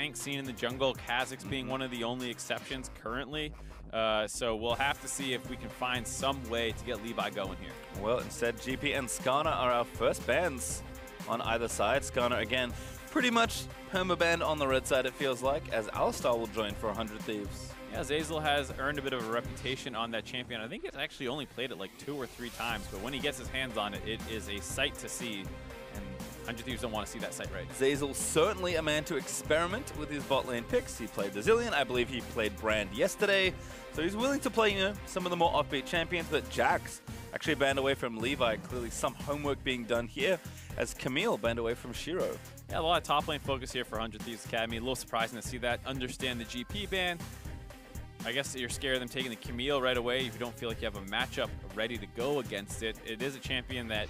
tank scene in the jungle, Kha'Zix being one of the only exceptions currently. So we'll have to see if we can find some way to get Levi going here. Well, instead, GP and Skarner are our first bans on either side. Skarner, again, pretty much perma-banned on the red side, it feels like, as Alistar will join for 100 Thieves. Yeah, Zeyzal has earned a bit of a reputation on that champion. I think he's actually only played it like 2 or 3 times, but when he gets his hands on it, it is a sight to see, and 100 Thieves don't want to see that sight right now. Zeyzal certainly a man to experiment with his bot lane picks. He played Brazilian, I believe he played Brand yesterday, so he's willing to play, you know, some of the more offbeat champions, but Jax actually banned away from Levi. Clearly some homework being done here, as Camille banned away from Shiro. Yeah, a lot of top lane focus here for 100 Thieves Academy. A little surprising to see that. Understand the GP ban. I guess you're scared of them taking the Camille right away if you don't feel like you have a matchup ready to go against it. It is a champion that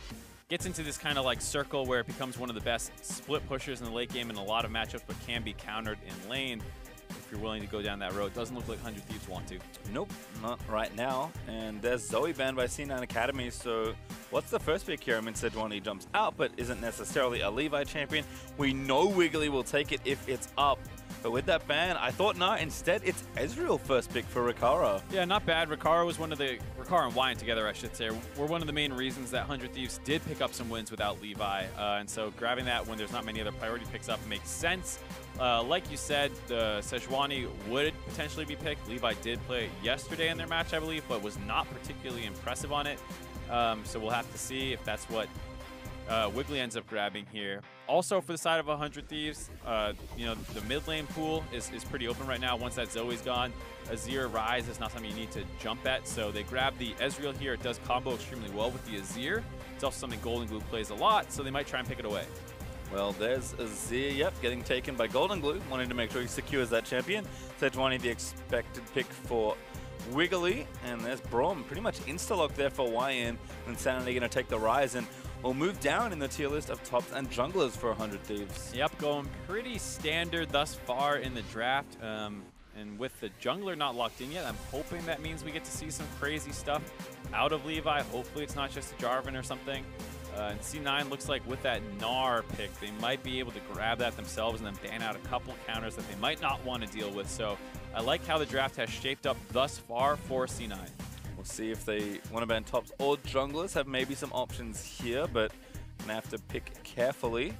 gets into this kind of like circle where it becomes one of the best split pushers in the late game in a lot of matchups, but can be countered in lane if you're willing to go down that road. Doesn't look like 100 Thieves want to. Nope, not right now. And there's Zoe banned by C9 Academy, so what's the first pick here? I mean, Sejuani jumps out, but isn't necessarily a Levi champion. We know Wiggly will take it if it's up. But with that ban, I thought, no, instead it's Ezreal first pick for Rikara. Yeah, not bad. Rikara was one of the, Rikara and Wine together, I should say, were one of the main reasons that 100 Thieves did pick up some wins without Levi. And so grabbing that when there's not many other priority picks up makes sense. Like you said, Sejuani would potentially be picked. Levi did play yesterday in their match, I believe, but was not particularly impressive on it. So we'll have to see if that's what Wiggly ends up grabbing here. Also, for the side of 100 Thieves, you know, the mid lane pool is pretty open right now. Once that Zoe's gone, Azir Rise is not something you need to jump at. So they grab the Ezreal here. It does combo extremely well with the Azir. It's also something Golden Glue plays a lot, so they might try and pick it away. Well, there's Azir, yep, getting taken by Golden Glue, wanting to make sure he secures that champion. Sejuani, the expected pick for Wiggly, and there's Braum, pretty much insta-lock there for YN, and Sanity going to take the Rise, and we'll move down in the tier list of tops and junglers for 100 Thieves. Yep, going pretty standard thus far in the draft, and with the jungler not locked in yet, I'm hoping that means we get to see some crazy stuff out of Levi. Hopefully it's not just a Jarvan or something. And C9 looks like with that Gnar pick, they might be able to grab that themselves and then ban out a couple counters that they might not want to deal with. So I like how the draft has shaped up thus far for C9. We'll see if they want to ban tops or junglers, have maybe some options here, but gonna have to pick carefully.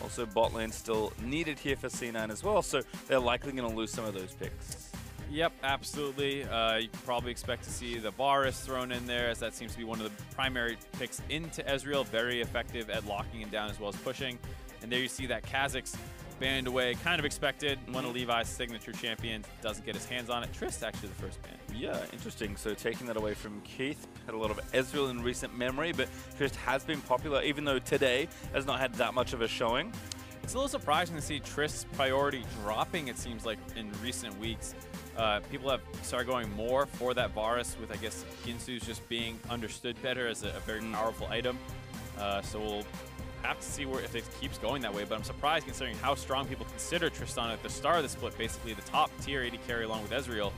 Also, bot lane still needed here for C9 as well, so they're likely going to lose some of those picks. Yep, absolutely. You can probably expect to see the Varus thrown in there, as that seems to be one of the primary picks into Ezreal. Very effective at locking him down as well as pushing. And there you see that Kha'Zix banned away, kind of expected. One of Levi's signature champions doesn't get his hands on it. Trist actually the first ban. Yeah, interesting. So taking that away from Keith. Had a lot of Ezreal in recent memory, but Trist has been popular, even though today has not had that much of a showing. It's a little surprising to see Trist's priority dropping, it seems like, in recent weeks. People have started going more for that Varus, with, I guess, Ginsu's just being understood better as a very powerful item. So we'll have to see if it keeps going that way, but I'm surprised considering how strong people consider Tristana at the start of the split, basically the top tier AD carry along with Ezreal.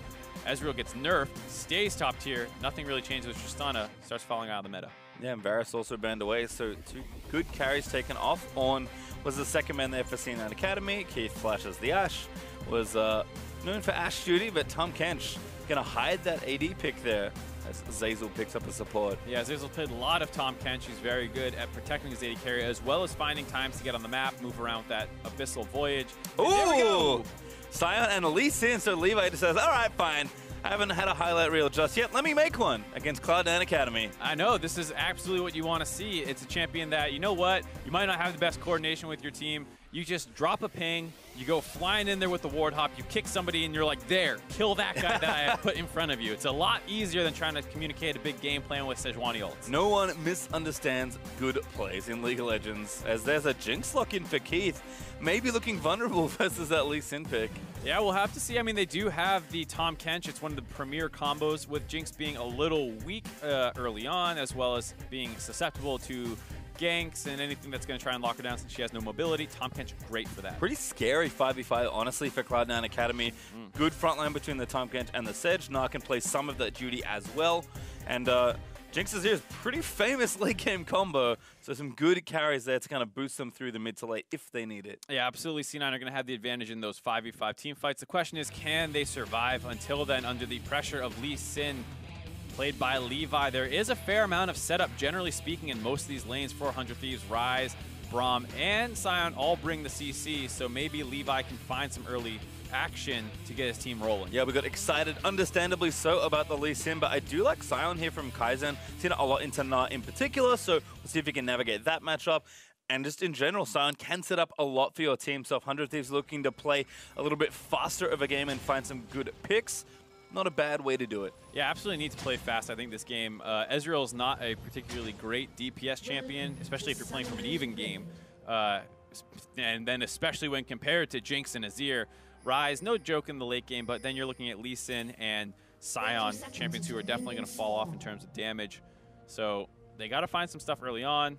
Ezreal gets nerfed, stays top tier, nothing really changes with Tristana, starts falling out of the meta. Yeah, and Varus also banned away, so 2 good carries taken off. On was the second man there for C9 Academy. Keith flashes the Ashe, was known for Ashe duty, but Tom Kench gonna hide that AD pick there as Zeyzal picks up a support. Yeah, Zeyzal played a lot of Tom Kench. He's very good at protecting his AD carry, as well as finding times to get on the map, move around with that Abyssal Voyage. Ooh! Sion and Elise in, so Levi just says, all right, fine. I haven't had a highlight reel just yet. Let me make one against Cloud9 Academy. I know, this is absolutely what you want to see. It's a champion that, you know what, you might not have the best coordination with your team. You just drop a ping, you go flying in there with the ward hop, you kick somebody and you're like, there, kill that guy that I have put in front of you. It's a lot easier than trying to communicate a big game plan with Sejuani ults. No one misunderstands good plays in League of Legends, as there's a Jinx lock-in for Keith, maybe looking vulnerable versus that Lee Sin pick. Yeah, we'll have to see. I mean, they do have the Tom Kench. It's one of the premier combos, with Jinx being a little weak early on, as well as being susceptible to ganks and anything that's going to try and lock her down since she has no mobility. Tom Kench, great for that. Pretty scary 5v5, honestly, for Cloud9 Academy. Good front line between the Tom Kench and the Sedge. Gnar can play some of that duty as well. And Jinx is here's pretty famous late game combo, so some good carries there to kind of boost them through the mid to late if they need it. Yeah, absolutely. C9 are going to have the advantage in those 5v5 team fights. The question is, can they survive until then under the pressure of Lee Sin, played by Levi? There is a fair amount of setup, generally speaking, in most of these lanes for 100 Thieves. Ryze, Braum, and Sion all bring the CC, so maybe Levi can find some early action to get his team rolling. Yeah, we got excited, understandably so, about the Lee Sin, but I do like Sion here from Kaizen. Seen it a lot into Na in particular, so we'll see if he can navigate that matchup. And just in general, Sion can set up a lot for your team, so if 100 Thieves looking to play a little bit faster of a game and find some good picks, not a bad way to do it. Yeah, absolutely need to play fast, I think, this game. Ezreal's not a particularly great DPS champion, especially if you're playing from an even game. And then especially when compared to Jinx and Azir. Ryze, no joke in the late game, but then you're looking at Lee Sin and Sion, champions who are definitely going to fall off in terms of damage. So they got to find some stuff early on.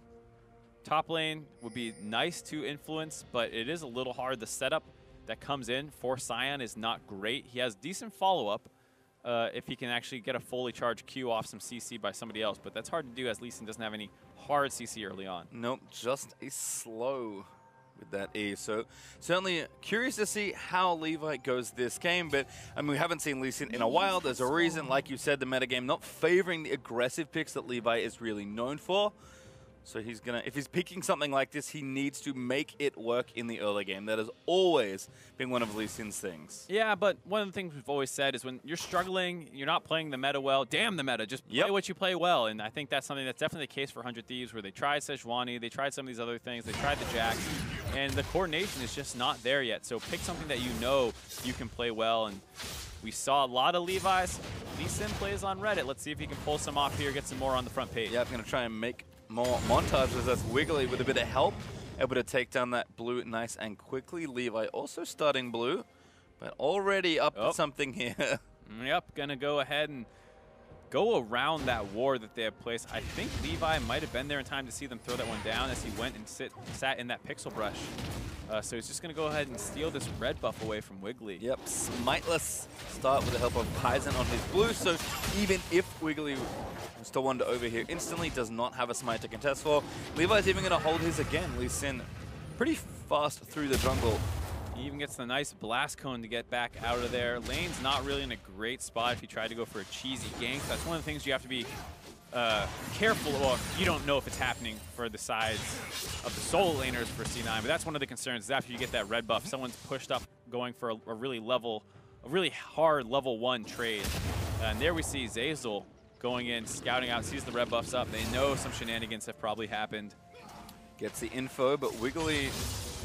Top lane would be nice to influence, but it is a little hard. The setup that comes in for Sion is not great. He has decent follow-up if he can actually get a fully charged Q off some CC by somebody else, but that's hard to do as Lee Sin doesn't have any hard CC early on. Nope, just a slow with that E. So certainly curious to see how Levi goes this game, but I mean, we haven't seen Lee Sin in a while. There's a reason, like you said, the metagame not favoring the aggressive picks that Levi is really known for. So he's gonna, if he's picking something like this, he needs to make it work in the early game. That has always been one of Lee Sin's things. Yeah, but one of the things we've always said is when you're struggling, you're not playing the meta well, damn the meta, just play what you play well. And I think that's something that's definitely the case for 100 Thieves, where they tried Sejuani, they tried some of these other things, they tried the Jax, and the coordination is just not there yet. So pick something that you know you can play well. And we saw a lot of Levi's. Lee Sin plays on Reddit. Let's see if he can pull some off here, get some more on the front page. Yeah, I'm going to try and make more montages. That's Wiggly with a bit of help, able to take down that blue nice and quickly. Levi also starting blue, but already up to something here. Yep, gonna go ahead and go around that ward that they have placed. I think Levi might have been there in time to see them throw that one down as he went and sat in that pixel brush. So he's just going to go ahead and steal this red buff away from Wiggly. Yep, smiteless start with the help of Kaizen on his blue, so even if Wiggly was to wander over here instantly, does not have a smite to contest for. Levi's even going to hold his again. Lee Sin pretty fast through the jungle. He even gets the nice blast cone to get back out of there. Lane's not really in a great spot if you try to go for a cheesy gank. That's one of the things you have to be careful. Well, you don't know if it's happening for the sides of the solo laners for C9, but that's one of the concerns is after you get that red buff, someone's pushed up going for a really hard level 1 trade. And there we see Zeyzal going in, scouting out, sees the red buffs up. They know some shenanigans have probably happened. Gets the info, but Wiggly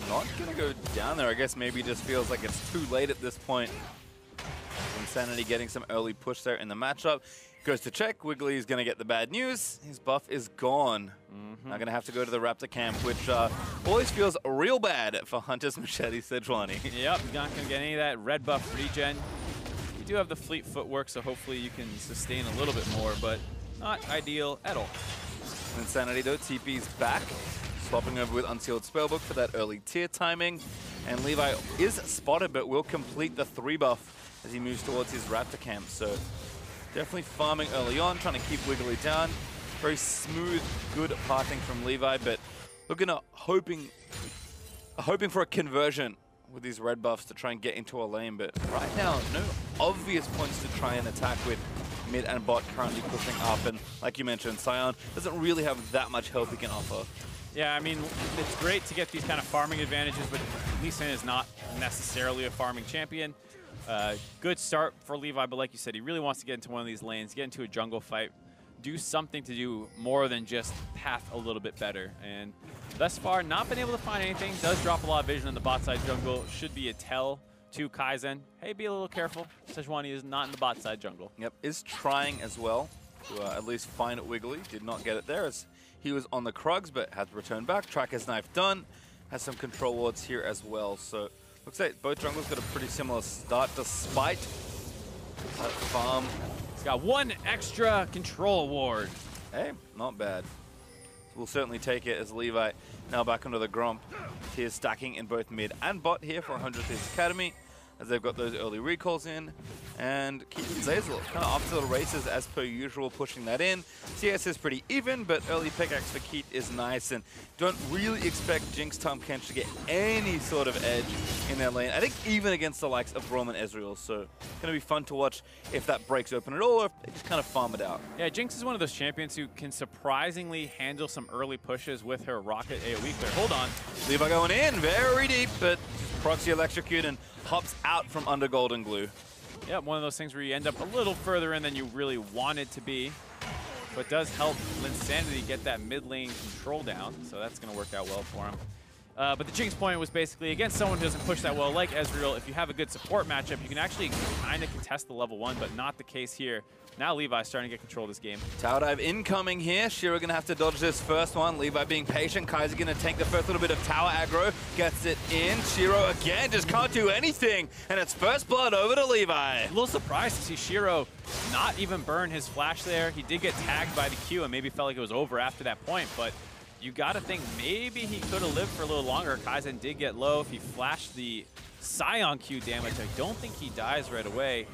not going to go down there. I guess maybe just feels like it's too late at this point. Insanity getting some early push there in the matchup. Goes to check. Wiggly is going to get the bad news. His buff is gone. Now going to have to go to the Raptor camp, which always feels real bad for Hunter's Machete Sejuani. Yep, not going to get any of that red buff regen. You do have the fleet footwork, so hopefully you can sustain a little bit more, but not ideal at all. Insanity though, TP's back. Swapping over with Unsealed Spellbook for that early tier timing. And Levi is spotted, but will complete the 3 buff as he moves towards his Raptor camp. So definitely farming early on, trying to keep Wiggly down. Very smooth, good pathing from Levi, but looking at hoping for a conversion with these red buffs to try and get into a lane. But right now, no obvious points to try and attack with. Mid and bot currently pushing up, and like you mentioned, Sion doesn't really have that much help he can offer. Yeah, I mean, it's great to get these kind of farming advantages, but Lee Sin is not necessarily a farming champion. Good start for Levi, but like you said, he really wants to get into one of these lanes, get into a jungle fight, do something to do more than just path a little bit better. And thus far, not been able to find anything. Does drop a lot of vision in the bot side jungle. Should be a tell to Kaizen. Hey, be a little careful. Sejuani is not in the bot side jungle. Yep, is trying as well to at least find Wiggly. Did not get it there as he was on the Krugs, but has returned back. Tracker's Knife done. Has some control wards here as well. So looks like both jungles got a pretty similar start despite that farm. He's got 1 extra control ward. Hey, not bad. We'll certainly take it as Levi now back under the Gromp. Tiers stacking in both mid and bot here for 100 Thieves Academy. as they've got those early recalls in. And Keith and Zeyzal kind of off to the races as per usual, pushing that in. CS is pretty even, but early pickaxe for Keith is nice, and don't really expect Jinx Tom Kench to get any sort of edge in their lane. I think even against the likes of Roman Ezreal, so it's going to be fun to watch if that breaks open at all, or if they just kind of farm it out. Yeah, Jinx is one of those champions who can surprisingly handle some early pushes with her rocket AoE clear. Hold on. Levi going in, very deep, but proxy electrocute and hops out from under Golden Glue. Yeah, one of those things where you end up a little further in than you really wanted to be, but does help Linsanity get that mid lane control down, so that's going to work out well for him. But the Jinx point was basically against someone who doesn't push that well, like Ezreal. If you have a good support matchup, you can actually kind of contest the level 1, but not the case here. Now Levi's starting to get control of this game. Tower dive incoming here. Shiro going to have to dodge this first one. Levi being patient. Kaiser going to tank the first little bit of tower aggro. Gets it in. Shiro again just can't do anything. And it's first blood over to Levi. A little surprised to see Shiro not even burn his flash there. He did get tagged by the Q and maybe felt like it was over after that point, but you got to think maybe he could have lived for a little longer. Kaizen did get low. If he flashed the Scion Q damage, I don't think he dies right away.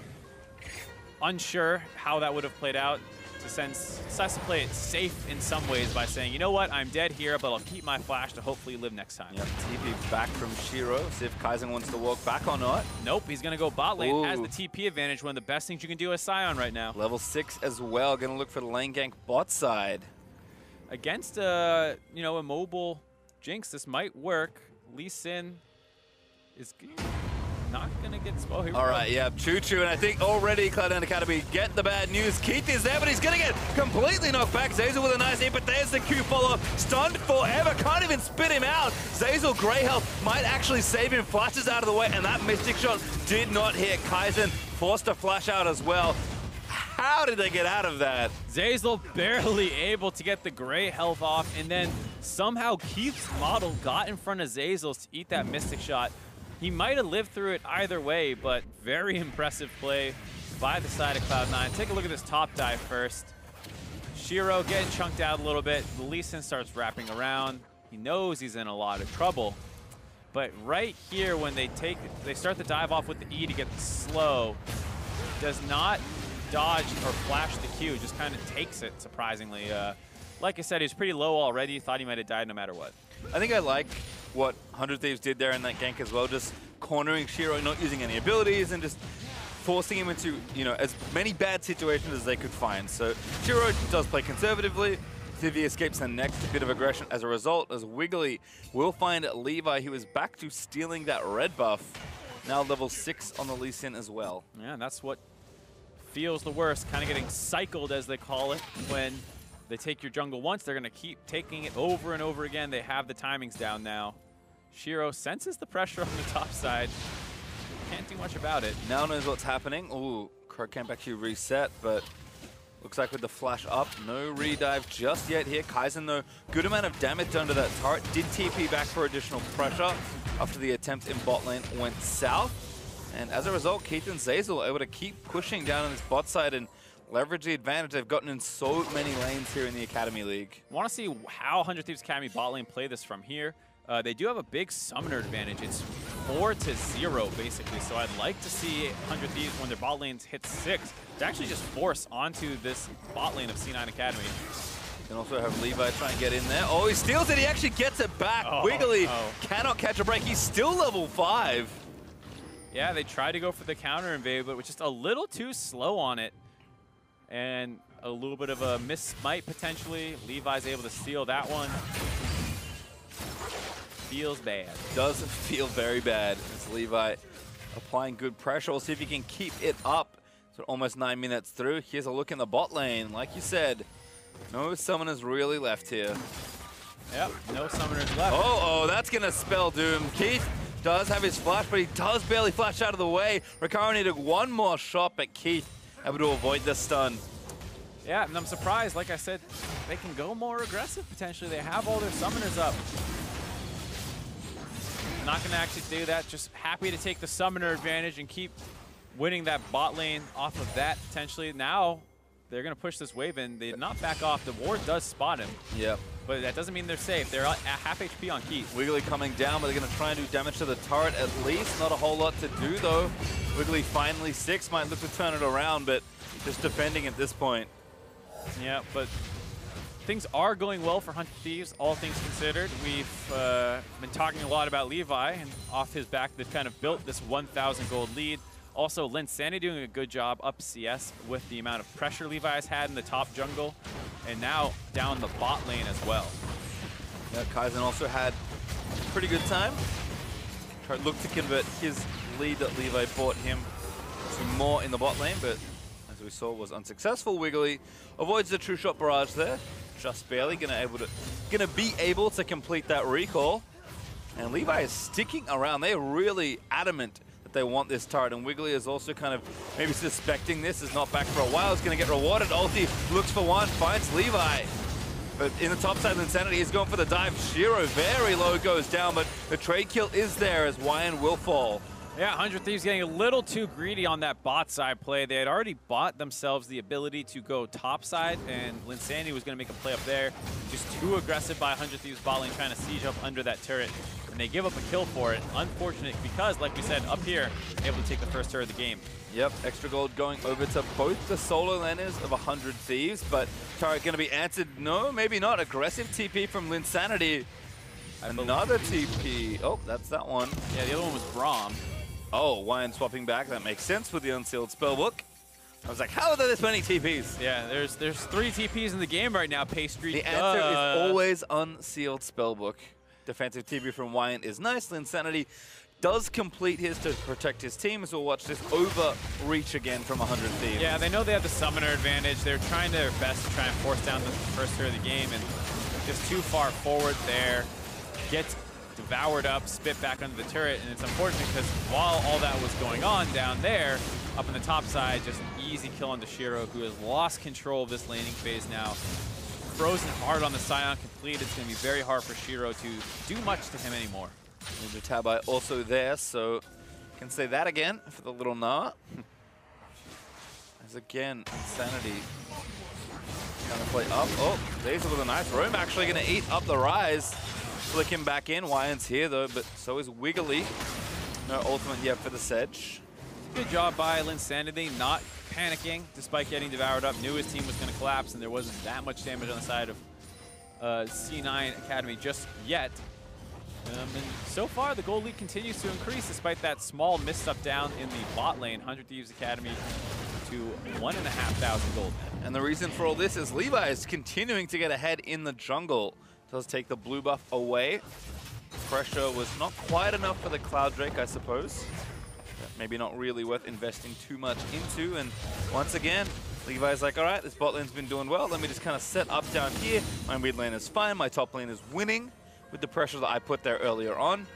Unsure how that would have played out. Decides to play it safe in some ways by saying, you know what, I'm dead here, but I'll keep my flash to hopefully live next time. Yep, TP back from Shiro. See if Kaizen wants to walk back or not. Nope, he's going to go bot lane. Ooh. Has the TP advantage, one of the best things you can do as Scion right now. Level 6 as well. Going to look for the lane gank bot side. Against a mobile Jinx, this might work. Lee Sin is not gonna get spoiled. All right, yeah, choo-choo, and I think already Cloud9 Academy get the bad news. Keith is there, but he's gonna get completely knocked back. Zeyzal with a nice hit, but there's the Q follow-up. Stunned forever, can't even spit him out. Zeyzal, gray health, might actually save him, flashes out of the way, and that Mystic Shot did not hit. Kaizen forced to flash out as well. How did they get out of that? Zeyzal barely able to get the gray health off, and then somehow Keith's model got in front of Zeyzal to eat that Mystic Shot. He might have lived through it either way, but very impressive play by the side of Cloud9. Take a look at this top dive first. Shiro getting chunked out a little bit. Lee Sin starts wrapping around. He knows he's in a lot of trouble. But right here, when they start the dive off with the E to get the slow, does not dodge or flash the Q, just kind of takes it, surprisingly. Like I said, he was pretty low already. Thought he might have died no matter what. I think I like what 100 Thieves did there in that gank as well, just cornering Shiro, not using any abilities, and just forcing him into, as many bad situations as they could find. So Shiro does play conservatively. Civi escapes the next bit of aggression as a result, as Wiggly will find Levi, who is back to stealing that red buff. Now level 6 on the Lee Sin as well. Yeah, and that's what feels the worst, kind of getting cycled, as they call it, when they take your jungle once, they're going to keep taking it over and over again. They have the timings down now. Shiro senses the pressure on the top side. Can't do much about it. Now knows what's happening. Ooh, Crow Camp actually reset, but looks like with the flash up, no redive just yet here. Kaizen, though, good amount of damage done to that turret. Did TP back for additional pressure after the attempt in bot lane went south. And as a result, Keith and Zeyzal able to keep pushing down on this bot side and leverage the advantage they've gotten in so many lanes here in the Academy League. Want to see how 100 Thieves Academy bot lane play this from here. They do have a big summoner advantage. It's 4-0 basically, so I'd like to see 100 Thieves, when their bot lanes hit 6, to actually just force onto this bot lane of C9 Academy. You can also have Levi try and get in there. Oh, he steals it, he actually gets it back. Wiggly cannot catch a break, he's still level 5. Yeah, they tried to go for the counter invade, but was just a little too slow on it. And a little bit of a miss smite potentially. Levi's able to steal that one. Feels bad. Does feel very bad. It's Levi applying good pressure. We'll see if he can keep it up. So almost 9 minutes through. Here's a look in the bot lane. Like you said, no summoners really left here. Yep, no summoners left. Oh, that's going to spell doom. Keith does have his flash, but he does barely flash out of the way. Ricaro needed one more shot, but Keith able to avoid the stun. Yeah, and I'm surprised. Like I said, they can go more aggressive potentially. They have all their summoners up. Not going to actually do that. Just happy to take the summoner advantage and keep winning that bot lane off of that potentially. Now they're going to push this wave in. They did not back off. The ward does spot him. Yep. but that doesn't mean they're safe. They're at half HP on Keith. Wiggly coming down, but they're going to try and do damage to the turret at least. Not a whole lot to do, though. Wiggly finally 6, might look to turn it around, but just defending at this point. Yeah, but things are going well for 100 Thieves, all things considered. We've been talking a lot about Levi, and off his back, they've kind of built this 1,000 gold lead. Also, Linsanity doing a good job up CS with the amount of pressure Levi has had in the top jungle, and now down the bot lane as well. Yeah, Kaizen also had a pretty good time. Looked to convert his lead that Levi bought him to more in the bot lane, but as we saw, was unsuccessful. Wiggly avoids the true shot barrage there, just barely gonna be able to complete that recall. And Levi is sticking around. They're really adamant they want this turret, and Wiggly is also kind of maybe suspecting this is not back for a while. It's going to get rewarded. Ulti looks for one, finds Levi. But in the top side, Linsanity is going for the dive. Shiro very low goes down, but the trade kill is there as Wyan will fall. Yeah, 100 Thieves getting a little too greedy on that bot side play. They had already bought themselves the ability to go top side, and Linsanity was going to make a play up there. Just too aggressive by 100 Thieves bot lane, trying to siege up under that turret. And they give up a kill for it. Unfortunate because, like we said, up here, able to take the first turret of the game. Yep, extra gold going over to both the solo laners of 100 Thieves, but turret going to be answered. No, maybe not. Aggressive TP from Linsanity. Another TP. Oh, that's that one. Yeah, the other one was Braum. Oh, Wyan swapping back. That makes sense with the unsealed spellbook. I was like, how are there this many TPs? Yeah, there's 3 TPs in the game right now, Pastry. The answer is always unsealed spellbook. Defensive TP from Wyan is nice. Linsanity does complete his to protect his team, as we'll watch this overreach again from 100 Thieves. Yeah, they know they have the summoner advantage. They're trying their best to try and force down the first turret of the game, and just too far forward there. Gets devoured up, spit back under the turret, and it's unfortunate because while all that was going on down there, up in the top side, just easy kill on the Shiro, who has lost control of this laning phase now. Frozen hard on the Scion complete. It's going to be very hard for Shiro to do much to him anymore. Ninja Tabai also there, so can say that again for the little Nah. As again, Insanity trying to play up. Oh, Daisy with a nice roam, actually going to eat up the rise. Flick him back in. Wyan's here though, but so is Wiggly. No ultimate yet for the Sedge. Good job by Linsanity, not panicking despite getting devoured up. Knew his team was going to collapse, and there wasn't that much damage on the side of C9 Academy just yet. And so far, the gold lead continues to increase despite that small misstep down in the bot lane. 100 Thieves Academy to 1,500 gold. And the reason for all this is Levi is continuing to get ahead in the jungle. Does take the blue buff away. Pressure was not quite enough for the Cloud Drake, I suppose. Maybe not really worth investing too much into. And once again, Levi's like, all right, this bot lane's been doing well. Let me just kind of set up down here. My mid lane is fine. My top lane is winning with the pressure that I put there earlier on.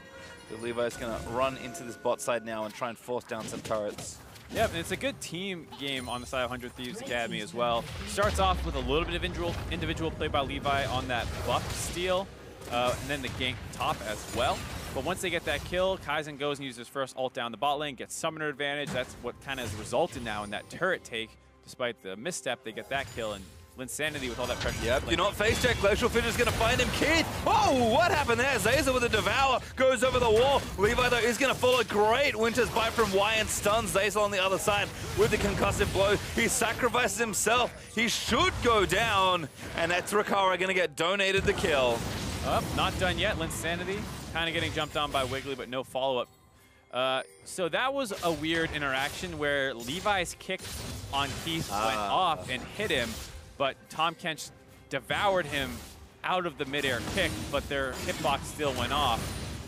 So Levi's going to run into this bot side now and try and force down some turrets. Yeah, and it's a good team game on the side of 100 Thieves Academy as well. Starts off with a little bit of individual play by Levi on that buff steal, and then the gank top as well. But once they get that kill, Kaizen goes and uses his first ult down the bot lane, gets summoner advantage. That's what kind of has resulted now in that turret take. Despite the misstep, they get that kill, and Linsanity with all that pressure. Yep, do not face check. Glacial Fish is going to find him. Keith! Oh, what happened there? Zaza with a Devour goes over the wall. Levi, though, is going to follow. Great Winter's Bite from Wyan stuns Zaza on the other side with the concussive blow. He sacrifices himself. He should go down, and that's Rakara going to get donated the kill. Not done yet. Linsanity kind of getting jumped on by Wiggly, but no follow-up. So that was a weird interaction where Levi's kick on Keith went off and hit him, but Tahm Kench devoured him out of the midair kick, but their hitbox still went off.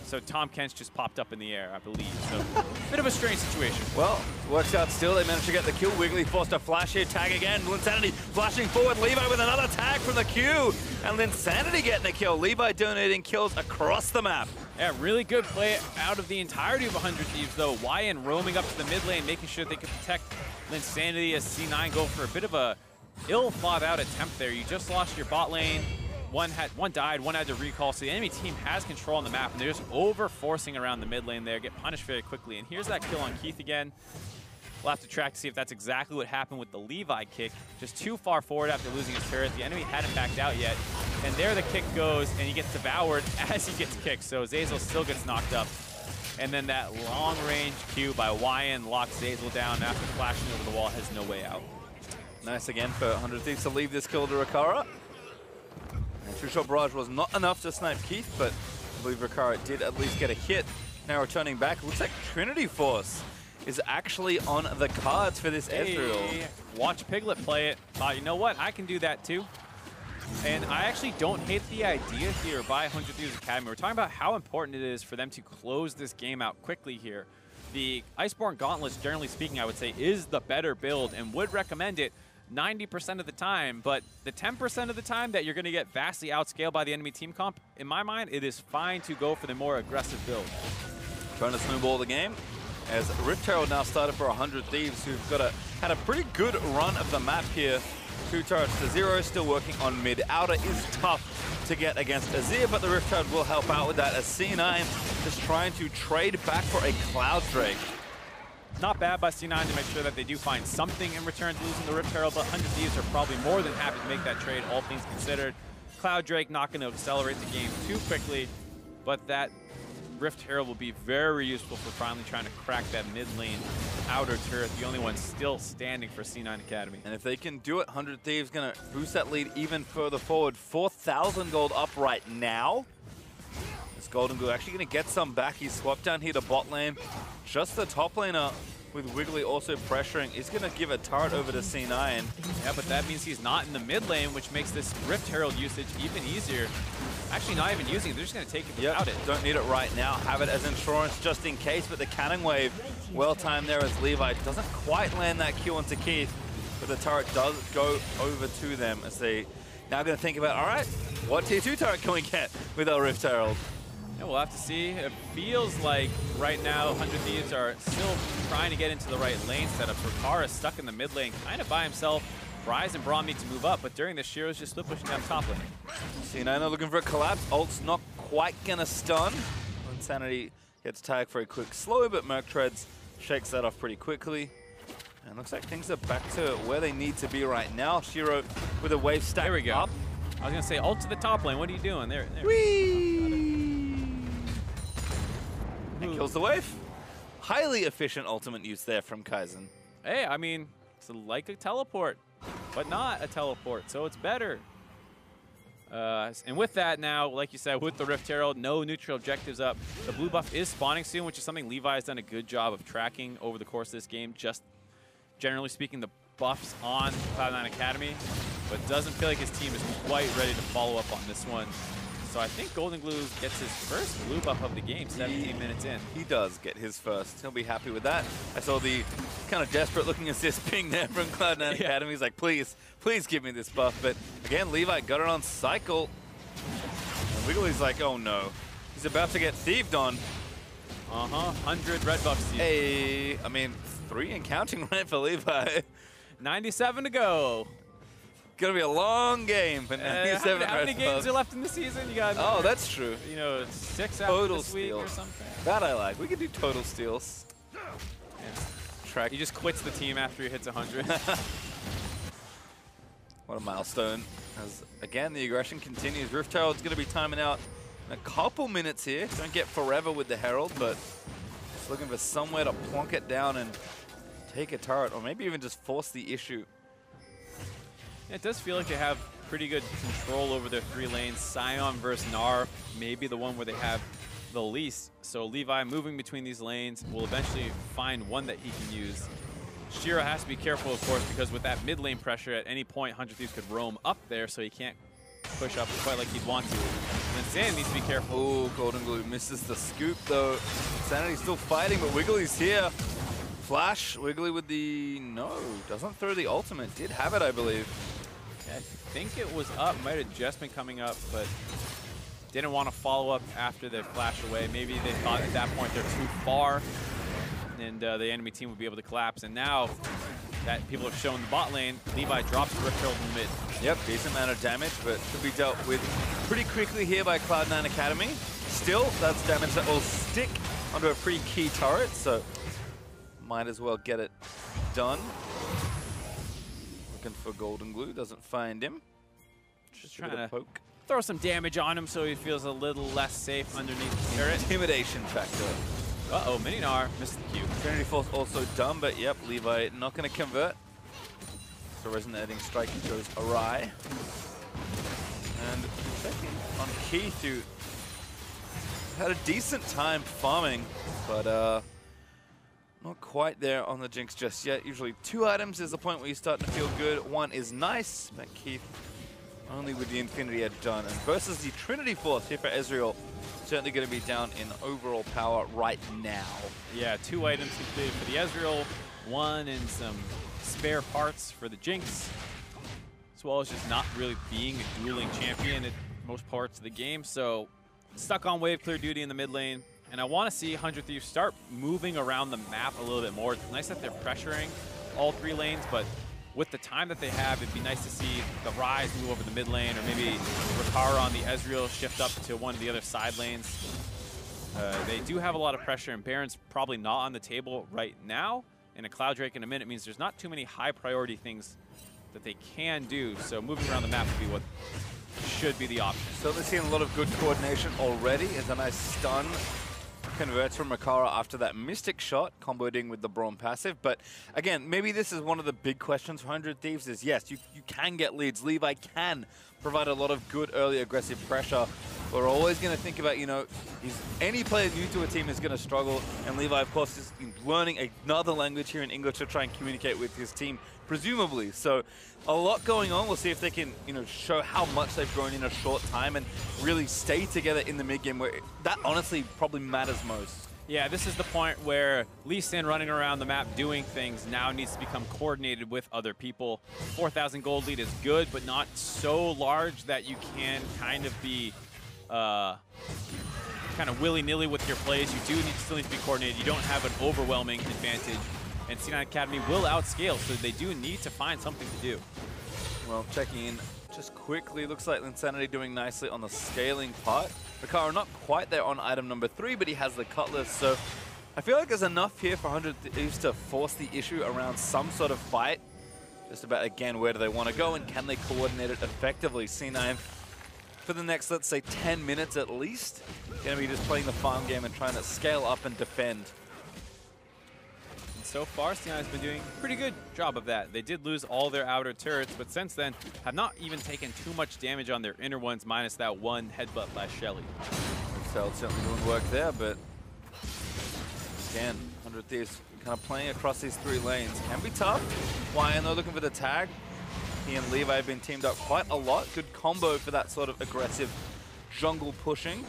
So Tahm Kench just popped up in the air, I believe. So bit of a strange situation. Well, works out still. They managed to get the kill. Wiggly forced a flash here. Tag again. Linsanity flashing forward. Levi with another tag from the Q. And Linsanity getting a kill. Levi donating kills across the map. Yeah, really good play out of the entirety of 100 Thieves, though. Wyan roaming up to the mid lane, making sure they could protect Linsanity as C9 go for a bit of a ill-thought-out attempt there. You just lost your bot lane. One died, one had to recall, so the enemy team has control on the map, and they're just over-forcing around the mid lane there, get punished very quickly. And here's that kill on Keith again. We'll have to track to see if that's exactly what happened with the Levi kick. Just too far forward after losing his turret. The enemy hadn't backed out yet. and there the kick goes, and he gets devoured as he gets kicked. So Zeyzal still gets knocked up. And then that long-range Q by YN locks Zeyzal down after flashing over the wall, has no way out. Nice again for 100 Thieves to leave this kill to Rikara. And two-shot barrage was not enough to snipe Keith, but I believe Rikara did at least get a hit. Now returning back, looks like Trinity Force is actually on the cards for this Ezreal. Watch Piglet play it. You know what? I can do that too. And I actually don't hate the idea here by 100 Thieves Academy. We're talking about how important it is for them to close this game out quickly here. The Iceborne Gauntlets, generally speaking, I would say, is the better build and would recommend it 90% of the time. But the 10% of the time that you're going to get vastly outscaled by the enemy team comp, in my mind, it is fine to go for the more aggressive build. Trying to snowball the game, as Rift Herald now started for 100 Thieves, who've got had a pretty good run of the map here. 2 turrets to 0, still working on mid. Outer is tough to get against Azir, but the Rift Herald will help out with that, as C9 just trying to trade back for a Cloud Drake. Not bad by C9 to make sure that they do find something in return to losing the Rift Herald, but 100 Thieves are probably more than happy to make that trade, all things considered. Cloud Drake not going to accelerate the game too quickly, but that Rift Herald will be very useful for finally trying to crack that mid lane outer turret, the only one still standing for C9 Academy. And if they can do it, 100 Thieves going to boost that lead even further forward. 4,000 gold up right now. This Golden Glue actually going to get some back. He swapped down here to bot lane. Just the top laner with Wiggly also pressuring is going to give a turret over to C9. Yeah, but that means he's not in the mid lane, which makes this Rift Herald usage even easier. Actually, not even using it. They're just going to take it without it. Don't need it right now. Have it as insurance just in case, but the cannon wave, well timed there as Levi doesn't quite land that Q onto Keith, but the turret does go over to them as they now going to think about, all right, what tier 2 turret can we get with our Rift Herald? Yeah, we'll have to see. It feels like right now 100 Thieves are still trying to get into the right lane setup. Rikara is stuck in the mid lane, kind of by himself. Ryze and Braum need to move up, but during this, Shiro's just split pushing down top lane. C9 looking for a collapse. Ult's not quite gonna stun. Insanity gets tagged for a quick slow, but MarkZ shakes that off pretty quickly. And looks like things are back to where they need to be right now. Shiro with a wave stack there we go. up. I was gonna say ult to the top lane. What are you doing? There. Whee! And kills the wave. Highly efficient ultimate use there from Kaizen. Hey, I mean, it's like a teleport, but not a teleport, so it's better. And with that now, like you said, with the Rift Herald, no neutral objectives up. The blue buff is spawning soon, which is something Levi has done a good job of tracking over the course of this game. Just generally speaking, the buffs on Cloud9 Academy, but doesn't feel like his team is quite ready to follow up on this one. So I think Golden Glue gets his first blue buff of the game, 17 minutes in. He does get his first. He'll be happy with that. I saw the kind of desperate looking assist ping there from Cloud9 Academy. He's like, please, please give me this buff. But again, Levi got it on cycle. And Wiggly's like, oh no. He's about to get thieved on. 100 red buffs. Hey, I mean, 3 and counting right for Levi. 97 to go. Gonna be a long game for 97. How many games are left in the season? You got oh, that's true. You know, 6 after this week or something. That I like. We can do total steals. Track. He just quits the team after he hits 100. What a milestone. As again, the aggression continues. Rift Herald's gonna be timing out in a couple minutes here. Don't get forever with the Herald, but just looking for somewhere to plonk it down and take a turret, or maybe even just force the issue. It does feel like they have pretty good control over their 3 lanes. Sion versus Gnar, maybe the one where they have the least. So Levi moving between these lanes will eventually find one that he can use. Shiro has to be careful, of course, because with that mid lane pressure, at any point, 100 Thieves could roam up there, so he can't push up quite like he'd want to. And then Sand needs to be careful. Ooh, Golden Glue misses the scoop, though. Sanity's still fighting, but Wiggly's here. Flash, Wiggly with the... no, doesn't throw the ultimate. Did have it, I believe. I think it was up, might have just been coming up, but didn't want to follow up after they flashed away. Maybe they thought at that point they're too far and the enemy team would be able to collapse. And now that people have shown the bot lane, Levi drops the Rift Herald in the mid. Yep, decent amount of damage, but could be dealt with pretty quickly here by Cloud9 Academy. Still, that's damage that will stick onto a pretty key turret, so might as well get it done. Looking for Golden Glue, doesn't find him. Just trying to poke. throw some damage on him so he feels a little less safe underneath the turret. Intimidation factor. Uh-oh, Mininar missed the cue. Trinity Force also done, but yep, Levi not going to convert. So resonating strike goes awry. And checking on Keith, who had a decent time farming, but not quite there on the Jinx just yet. Usually 2 items is the point where you're starting to feel good. 1 is nice, but Keith only with the Infinity Edge done. And versus the Trinity Force here for Ezreal, certainly going to be down in overall power right now. Yeah, 2 items completed for the Ezreal, 1 and some spare parts for the Jinx, as well as just not really being a dueling champion at most parts of the game. So stuck on wave clear duty in the mid lane, and I want to see 100 Thieves start moving around the map a little bit more. It's nice that they're pressuring all 3 lanes, but with the time that they have, it'd be nice to see the Rise move over the mid lane, or maybe Rakara on the Ezreal shift up to one of the other side lanes. They do have a lot of pressure, and Baron's probably not on the table right now. And a Cloud Drake in a minute means there's not too many high priority things that they can do. So moving around the map would be what should be the option. Certainly seeing a lot of good coordination already. As a nice stun converts from Rakara after that Mystic shot, comboing with the Braum passive. But again, maybe this is one of the big questions for 100 Thieves is, yes, you can get leads. Levi can provide a lot of good early aggressive pressure. We're always going to think about, you know, any player new to a team is going to struggle. And Levi, of course, is learning another language here in English to try and communicate with his team, presumably. So a lot going on. We'll see if they can, you know, show how much they've grown in a short time and really stay together in the mid game, where that honestly probably matters most. Yeah, this is the point where Lee Sin running around the map doing things now needs to become coordinated with other people. 4,000 gold lead is good, but not so large that you can kind of be kind of willy-nilly with your plays. You do still need to be coordinated. You don't have an overwhelming advantage, and C9 Academy will outscale, so they do need to find something to do. Well, checking in just quickly, looks like Linsanity doing nicely on the scaling part. Rakara not quite there on item number 3, but he has the Cutlass, so I feel like there's enough here for 100 Thieves to force the issue around some sort of fight. Just about, again, where do they want to go, and can they coordinate it effectively? C9, for the next, let's say, 10 minutes at least, going to be just playing the farm game and trying to scale up and defend. And so far, C9 has been doing a pretty good job of that. They did lose all their outer turrets, but since then have not even taken too much damage on their inner ones, minus that one headbutt by Shelly. Excel certainly doing work there, but again, 100 Thieves kind of playing across these 3 lanes. Can be tough. Wyan, though, looking for the tag. He and Levi have been teamed up quite a lot. Good combo for that sort of aggressive jungle pushing.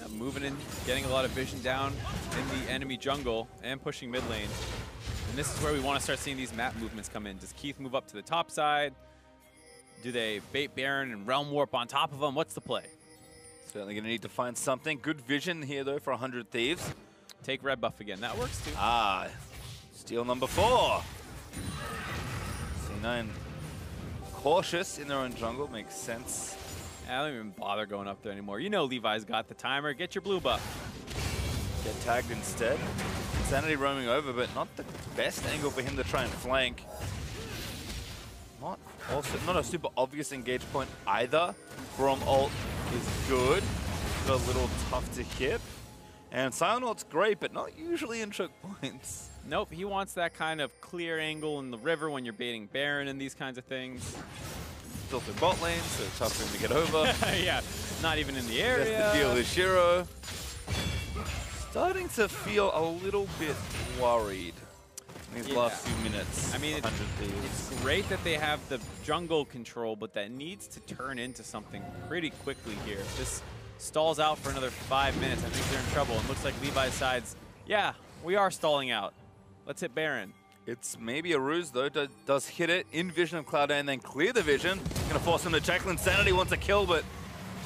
Now moving in, getting a lot of vision down in the enemy jungle and pushing mid lane. And this is where we want to start seeing these map movements come in. Does Keith move up to the top side? Do they bait Baron and Realm Warp on top of him? What's the play? Certainly going to need to find something. Good vision here, though, for 100 Thieves. Take red buff again. That works, too. Ah, steal number 4. C9 cautious in their own jungle. Makes sense. I don't even bother going up there anymore. You know Levi's got the timer. Get your blue buff. Get tagged instead. Insanity roaming over, but not the best angle for him to try and flank. Not a super obvious engage point either. Braum ult is good, but a little tough to hit. And Silent ult's great, but not usually in choke points. Nope, he wants that kind of clear angle in the river when you're baiting Baron and these kinds of things. Still through bot lane, so tough for him to get over. Yeah, not even in the area. That's the deal with Shiro. Starting to feel a little bit worried in these last few minutes. I mean, it's great that they have the jungle control, but that needs to turn into something pretty quickly here. If this stalls out for another 5 minutes, I think they're in trouble. And looks like Levi's sides, yeah, we are stalling out. Let's hit Baron. It's maybe a ruse, though. Does hit it in vision of Cloud and then clear the vision. Gonna force him to check. Insanity wants a kill, but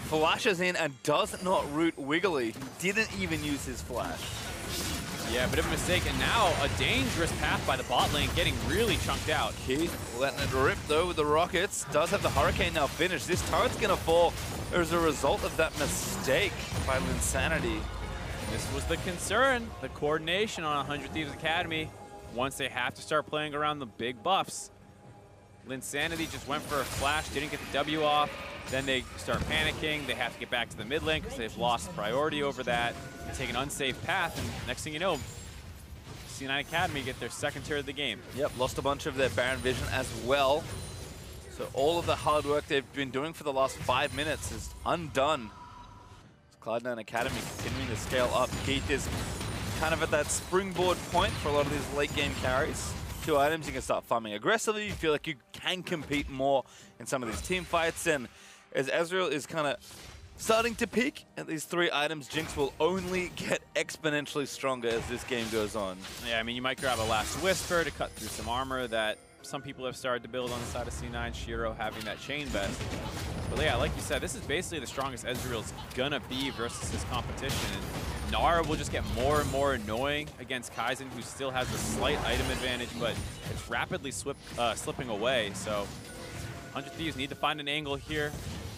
flashes in and does not root Wiggly. He didn't even use his flash. Yeah, bit of a mistake, and now a dangerous path by the bot lane, getting really chunked out. Keith letting it rip, though, with the rockets. Does have the Hurricane now finished. This turret's gonna fall as a result of that mistake by Linsanity. This was the concern, the coordination on 100 Thieves Academy. Once they have to start playing around the big buffs. Linsanity just went for a flash, didn't get the W off. Then they start panicking. They have to get back to the mid lane because they've lost priority over that. They take an unsafe path, and next thing you know, C9 Academy get their second tier of the game. Yep, lost a bunch of their Baron vision as well. So all of the hard work they've been doing for the last 5 minutes is undone. Cloud9 Academy continuing to scale up. Keith is kind of at that springboard point for a lot of these late game carries. 2 items, you can start farming aggressively. You feel like you can compete more in some of these team fights. And as Ezreal is kind of starting to peak at these 3 items, Jinx will only get exponentially stronger as this game goes on. Yeah, I mean, you might grab a Last Whisper to cut through some armor that some people have started to build on the side of C9, Shiro having that chain vest. But yeah, like you said, this is basically the strongest Ezreal's gonna be versus his competition. And Nara will just get more and more annoying against Kaizen, who still has a slight item advantage, but it's rapidly slipping away. So 100 Thieves need to find an angle here.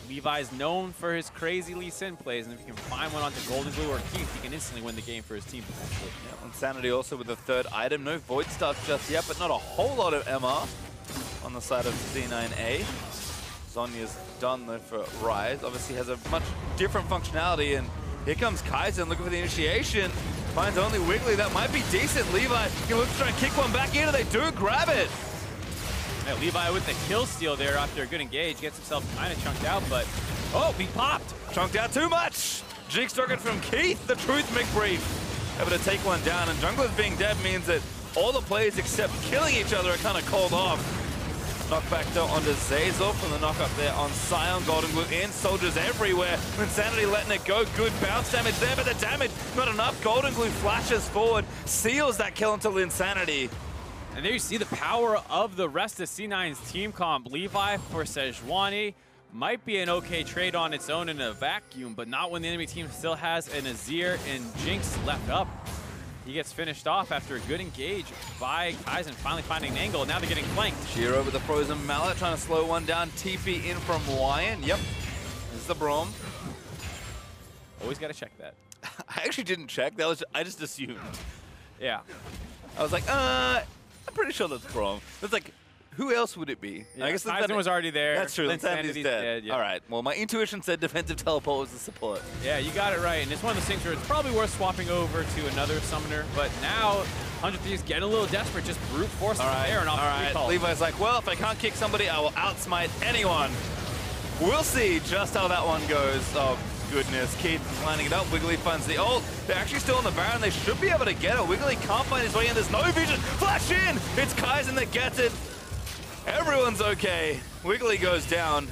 Levi's known for his crazy Lee Sin plays, and if he can find one onto Golden Glue or Keith, he can instantly win the game for his team potentially. Yeah, Insanity also with the 3rd item. No Void Stuff just yet, but not a whole lot of MR on the side of C9A. Zonya's done though for Rise. Obviously has a much different functionality, and here comes Kaizen looking for the initiation. Finds only Wiggly. That might be decent. Levi, he looks to try and kick one back in, and they do grab it. Yeah, Levi with the kill steal there after a good engage, gets himself kind of chunked out, but oh, he popped. Chunked out too much. Jinx target from Keith, the Truth McBrief. Able to take one down, and Jungler's being dead means that all the plays except killing each other are kind of called off. Knockback though onto Zazor from the knock up there on Sion. Golden Glue in, soldiers everywhere. Insanity letting it go, good bounce damage there, but the damage not enough. Golden Glue flashes forward, seals that kill until Insanity. And there you see the power of the rest of C9's team comp. Levi for Sejuani might be an okay trade on its own in a vacuum, but not when the enemy team still has an Azir and Jinx left up. He gets finished off after a good engage by Kaizen, finally finding an angle. Now they're getting flanked. Shiro with the Frozen Mallet, trying to slow one down. TP in from Wyan. Yep, this is the Braum. Always got to check that. I actually didn't check. That was I just assumed. Yeah. I was like, I'm pretty sure that's Braum. It's like, who else would it be? Yeah, I guess Kaizen was already there. That's true. Insanity's dead. Yeah. All right. Well, my intuition said defensive teleport was the support. Yeah, you got it right. And it's one of those things where it's probably worth swapping over to another summoner. But now, 100 Thieves getting a little desperate, just brute force there and off the recall. Levi's like, well, if I can't kick somebody, I will outsmite anyone. We'll see just how that one goes. Oh, goodness. Keith lining it up. Wiggly finds the ult. They're actually still on the Baron. They should be able to get it. Wiggly can't find his way in. There's no vision. Flash in! It's Kaizen that gets it. Everyone's okay. Wiggly goes down.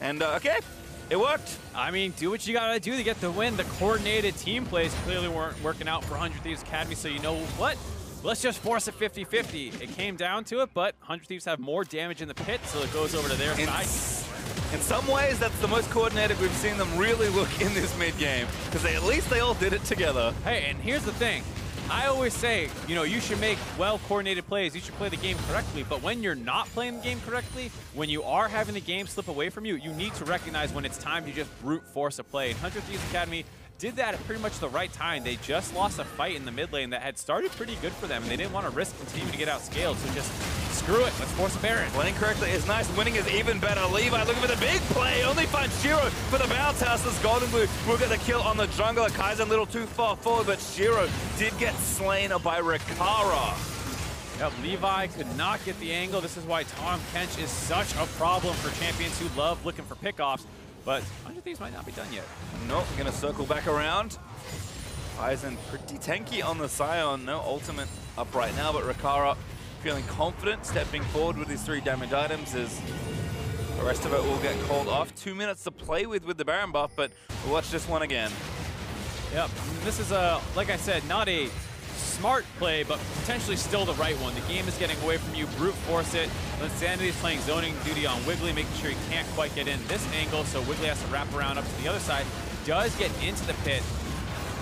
And, okay, it worked. I mean, do what you gotta do to get the win. The coordinated team plays clearly weren't working out for 100 Thieves Academy, so you know what? Let's just force a 50-50. It came down to it, but 100 Thieves have more damage in the pit, so it goes over to their side. In some ways, that's the most coordinated we've seen them really look in this mid-game, because at least they all did it together. Hey, and here's the thing. I always say, you know, you should make well-coordinated plays. You should play the game correctly. But when you're not playing the game correctly, when you are having the game slip away from you, you need to recognize when it's time to just brute force a play. 100 Thieves Academy did that at pretty much the right time. They just lost a fight in the mid lane that had started pretty good for them, and they didn't want to risk continuing to get outscaled. So just screw it. Let's force a Baron. Playing correctly is nice. Winning is even better. Levi looking for the big play. Only finds Shiro for the bounce house. This Golden Glue will get the kill on the jungler. Kaizen a little too far forward, but Shiro did get slain by Rikara. Yep, Levi could not get the angle. This is why Tom Kench is such a problem for champions who love looking for pickoffs. But 100 Thieves might not be done yet. Nope, we're going to circle back around. Kaizen pretty tanky on the Sion. No ultimate up right now, but Rikara feeling confident, stepping forward with his 3 damage items as the rest of it will get called off. 2 minutes to play with the Baron buff, but we'll watch this one again. Yep, this is, like I said, not a smart play, but potentially still the right one. The game is getting away from you. Brute force it. Insanity is playing zoning duty on Wiggly, making sure he can't quite get in this angle, so Wiggly has to wrap around up to the other side. Does get into the pit.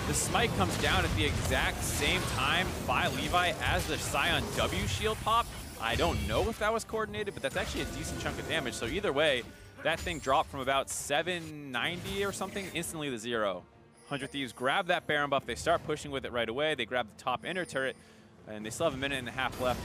The smite comes down at the exact same time by Levi as the Sion W shield pop. I don't know if that was coordinated, but that's actually a decent chunk of damage. So either way, that thing dropped from about 790 or something instantly to 0. 100 Thieves grab that Baron buff. They start pushing with it right away. They grab the top inner turret. and they still have a minute and a half left.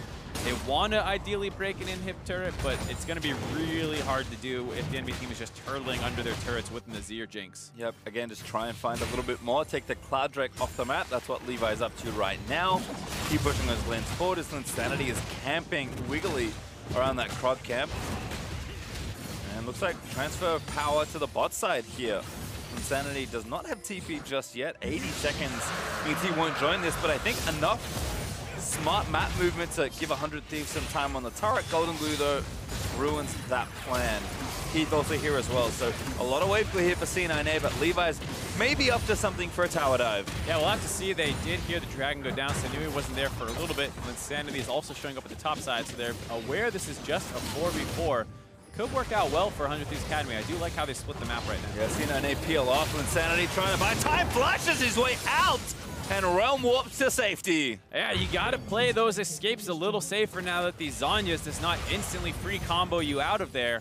They want to ideally break an inhib turret, but it's going to be really hard to do if the enemy team is just turtling under their turrets with an Azir Jinx. Yep, again, just try and find a little bit more. Take the Cloud Drake off the map. That's what Levi's up to right now. Keep pushing those lanes forward as Linsanity is camping wiggily around that Krog camp. And looks like transfer of power to the bot side here. Linsanity does not have TP just yet. 80 seconds means he won't join this, but I think enough smart map movement to give 100 Thieves some time on the turret. Golden Glue, though, ruins that plan. Heath also here as well, so a lot of wave clear here for C9A, but Levi's maybe up to something for a tower dive. Yeah, we'll have to see. They did hear the Dragon go down, so I knew he wasn't there for a little bit. Linsanity is also showing up at the top side, so they're aware this is just a 4v4. Could work out well for 100 Thieves Academy. I do like how they split the map right now. Yeah, C9A peel off. Linsanity trying to buy time, flashes his way out, and Realm warps to safety. Yeah, you gotta play those escapes a little safer now that these Zhonya's does not instantly free combo you out of there.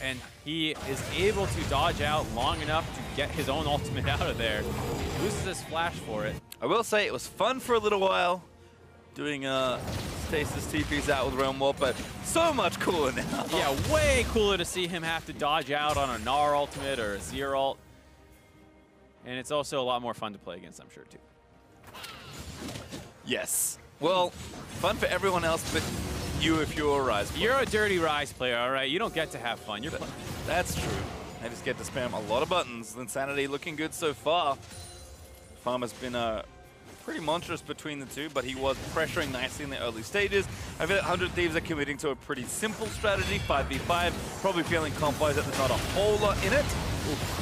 And he is able to dodge out long enough to get his own ultimate out of there. Loses his flash for it. I will say it was fun for a little while doing Stasis TPs out with Realm Warp, but so much cooler now. Yeah, way cooler to see him have to dodge out on a Gnar ultimate or a Zir ult. And it's also a lot more fun to play against, I'm sure, too. Yes. Well, fun for everyone else, but you if you're a Ryze player. You're a dirty Ryze player, all right? You don't get to have fun. That's true. I just get to spam a lot of buttons. Linsanity looking good so far. Farmer's been pretty monstrous between the two, but he was pressuring nicely in the early stages. I feel like 100 Thieves are committing to a pretty simple strategy, 5v5, probably feeling comp-wise that there's not a whole lot in it.